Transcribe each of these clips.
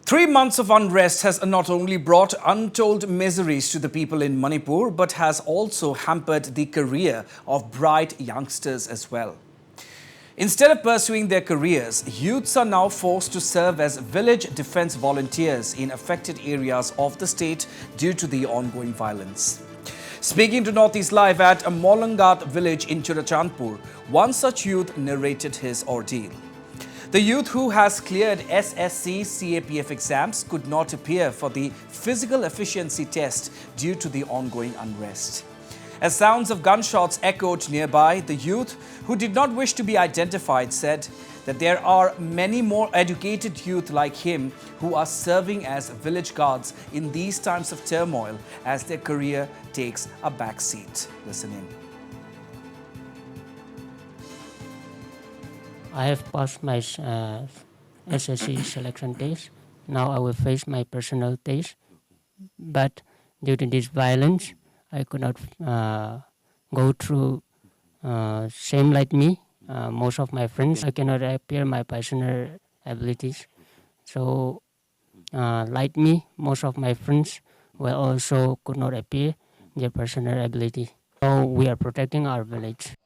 3 months of unrest has not only brought untold miseries to the people in Manipur, but has also hampered the career of bright youngsters as well. Instead of pursuing their careers, youths are now forced to serve as village defense volunteers in affected areas of the state due to the ongoing violence. Speaking to Northeast Live at a Maulngat village in Churachandpur, one such youth narrated his ordeal. The youth who has cleared 𝗍𝗂𝗓𝗔𝗦𝗍𝗍 exams could not appear for the physical efficiency test due to the ongoing unrest. As sounds of gunshots echoed nearby, the youth, who did not wish to be identified, said that there are many more educated youth like him who are serving as village guards in these times of turmoil as their career takes a backseat. Listen in. I have passed my SSC selection test. Now I will face my personal test. But due to this violence, I could not go through same like me. Most of my friends, I cannot appear my personal abilities. So like me, most of my friends will also could not appear their personal ability. So we are protecting our village.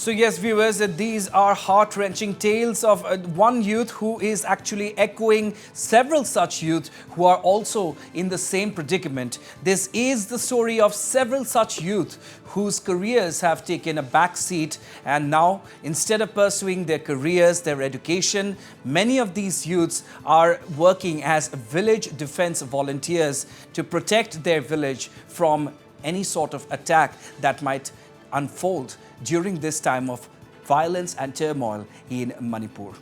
So yes, viewers, these are heart-wrenching tales of one youth who is actually echoing several such youth who are also in the same predicament. This is the story of several such youth whose careers have taken a backseat, and now, instead of pursuing their careers, their education, many of these youths are working as village defense volunteers to protect their village from any sort of attack that might unfold during this time of violence and turmoil in Manipur.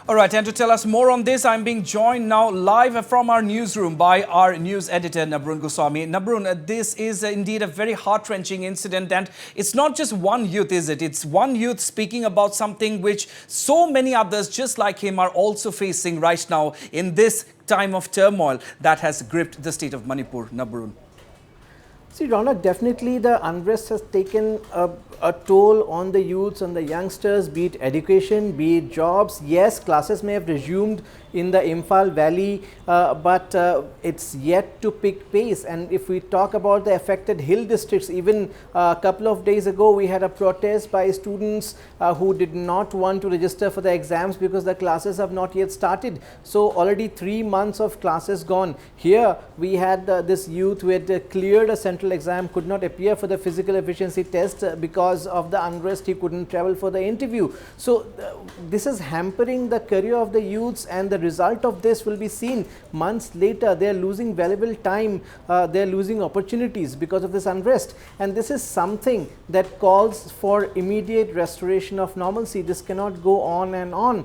All right, and to tell us more on this, I'm being joined now live from our newsroom by our news editor, 𝗟𝗓𝗏 Goswami. 𝗟𝗓𝗏, this is indeed a very heart-wrenching incident, and it's not just one youth, is it? It's one youth speaking about something which so many others just like him are also facing right now in this time of turmoil that has gripped the state of Manipur. 𝗟𝗓𝗏. See, Ronak, definitely the unrest has taken a toll on the youths and the youngsters, be it education, be it jobs. Yes, classes may have resumed in the Imphal Valley, but it's yet to pick pace. And if we talk about the affected hill districts, even a couple of days ago, we had a protest by students who did not want to register for the exams because the classes have not yet started. So already 3 months of classes gone. Here we had this youth who had cleared a central exam, could not appear for the physical efficiency test because of the unrest. He couldn't travel for the interview. So this is hampering the career of the youths, and the result of this will be seen months later. They are losing valuable time, they are losing opportunities because of this unrest, and this is something that calls for immediate restoration of normalcy. This cannot go on and on.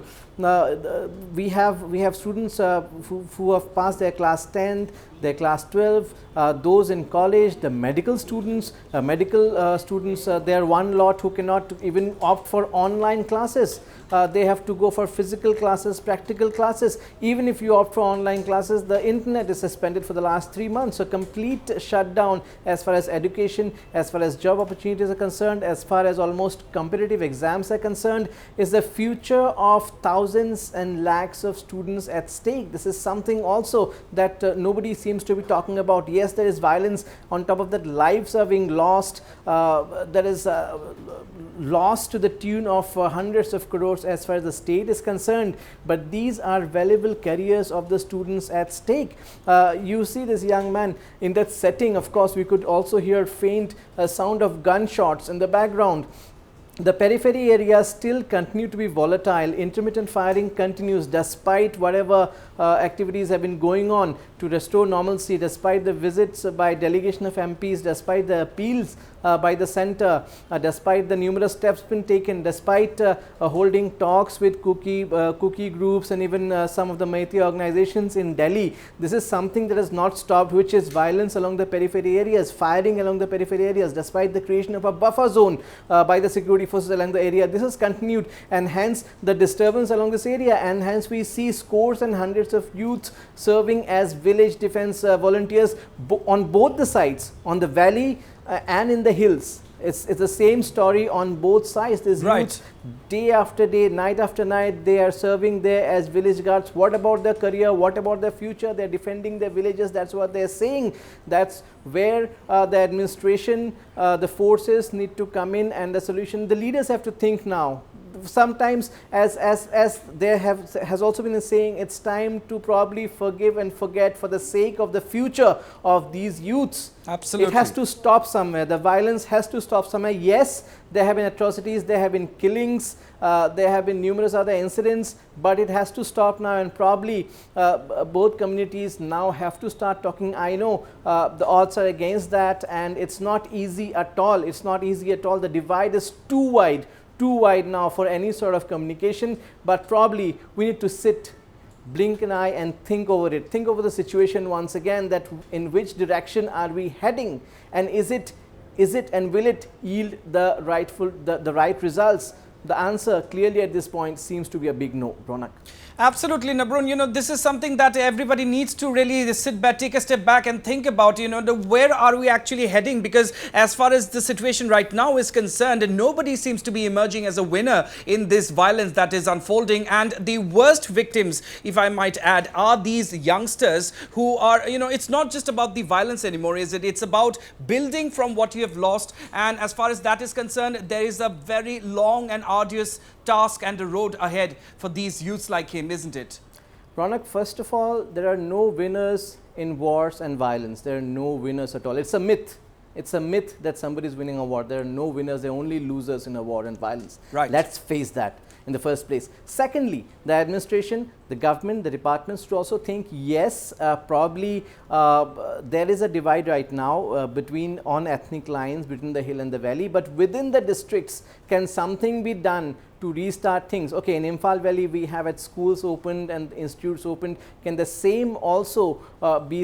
We have students who have passed their class 10th, their class 12, those in college, the medical students, there are one lot who cannot even opt for online classes. They have to go for physical classes, practical classes. Even if you opt for online classes, the internet is suspended for the last 3 months. So complete shutdown as far as education, as far as job opportunities are concerned, as far as almost competitive exams are concerned, is the future of thousands and lakhs of students at stake. This is something also that nobody seems to be talking about. Yes, there is violence. On top of that, lives are being lost. There is loss to the tune of hundreds of crores as far as the state is concerned, but these are valuable careers of the students at stake. You see this young man in that setting. Of course, we could also hear faint sound of gunshots in the background. The periphery areas still continue to be volatile. Intermittent firing continues despite whatever activities have been going on to restore normalcy, despite the visits by delegation of MPs, despite the appeals by the centre, despite the numerous steps been taken, despite holding talks with cookie groups and even some of the Maiti organizations in Delhi. This is something that has not stopped, which is violence along the periphery areas, firing along the periphery areas, despite the creation of a buffer zone by the security paramilitary forces along the area. This has continued, and hence the disturbance along this area, and hence we see scores and hundreds of youths serving as village defense volunteers on both the sides, on the valley and in the hills. It's the same story on both sides. These youths, day after day, night after night, they are serving there as village guards. What about their career? What about their future? They're defending their villages. That's what they're saying. That's where the administration, the forces need to come in, and the solution. The leaders have to think now. Sometimes, as there has also been a saying, it's time to probably forgive and forget for the sake of the future of these youths. Absolutely. It has to stop somewhere. The violence has to stop somewhere. Yes, there have been atrocities, there have been killings, there have been numerous other incidents, but it has to stop now, and probably both communities now have to start talking. I know the odds are against that, and it's not easy at all. It's not easy at all. The divide is too wide now for any sort of communication, but probably we need to sit, blink an eye, and think over it. Think over the situation once again, that in which direction are we heading, and is it and will it yield the right results? The answer clearly at this point seems to be a big no, Ronak. Absolutely, Nabrun. You know, this is something that everybody needs to really sit back, take a step back and think about, you know, where are we actually heading? Because as far as the situation right now is concerned, nobody seems to be emerging as a winner in this violence that is unfolding. And the worst victims, if I might add, are these youngsters who are, you know, it's not just about the violence anymore, is it? It's about building from what you have lost. And as far as that is concerned, there is a very long and arduous task and a road ahead for these youths like him, isn't it? Ronak, first of all, there are no winners in wars and violence. There are no winners at all. It's a myth. It's a myth that somebody is winning a war. There are no winners. There are only losers in a war and violence. Right. Let's face that in the first place. Secondly, the administration, the government, the departments to also think, yes, probably there is a divide right now between on ethnic lines between the hill and the valley, but within the districts, can something be done to restart things? Okay, in Imphal Valley we have at schools opened and institutes opened. Can the same also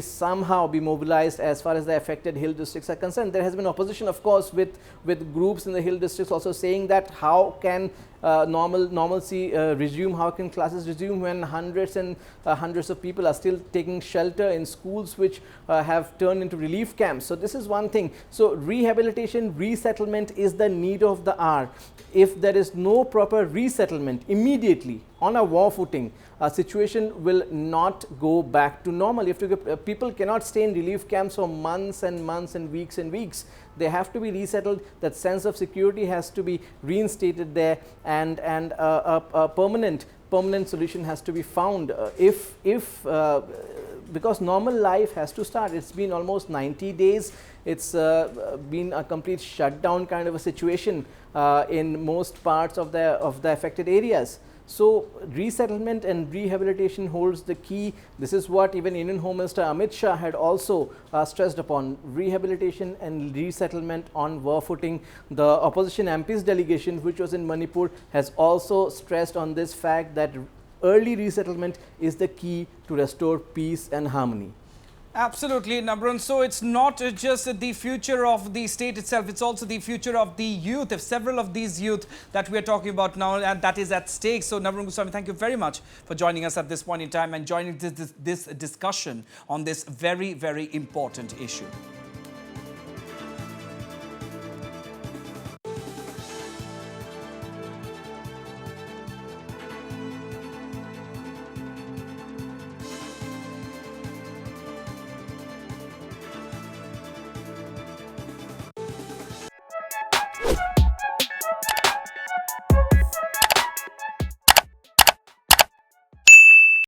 somehow be mobilized as far as the affected hill districts are concerned? There has been opposition, of course, with groups in the hill districts also saying that how can normalcy resume, how can classes resume when hundreds and hundreds of people are still taking shelter in schools which have turned into relief camps. So this is one thing. So rehabilitation, resettlement is the need of the hour. If there is no proper resettlement immediately on a war footing, a situation will not go back to normal. If people cannot stay in relief camps for months and months and weeks. They have to be resettled. That sense of security has to be reinstated there, and a permanent solution has to be found. Because normal life has to start. It's been almost 90 days. It's been a complete shutdown kind of a situation in most parts of the affected areas. So resettlement and rehabilitation holds the key. This is what even Indian Home Minister Amit Shah had also stressed upon: rehabilitation and resettlement on war footing. The opposition MP's delegation, which was in Manipur, has also stressed on this fact that early resettlement is the key to restore peace and harmony. Absolutely, Nabrun. So it's not just the future of the state itself, it's also the future of the youth, of several of these youth that we are talking about now, and that is at stake. So Nabrun Goswami, thank you very much for joining us at this point in time and joining this discussion on this very, very important issue.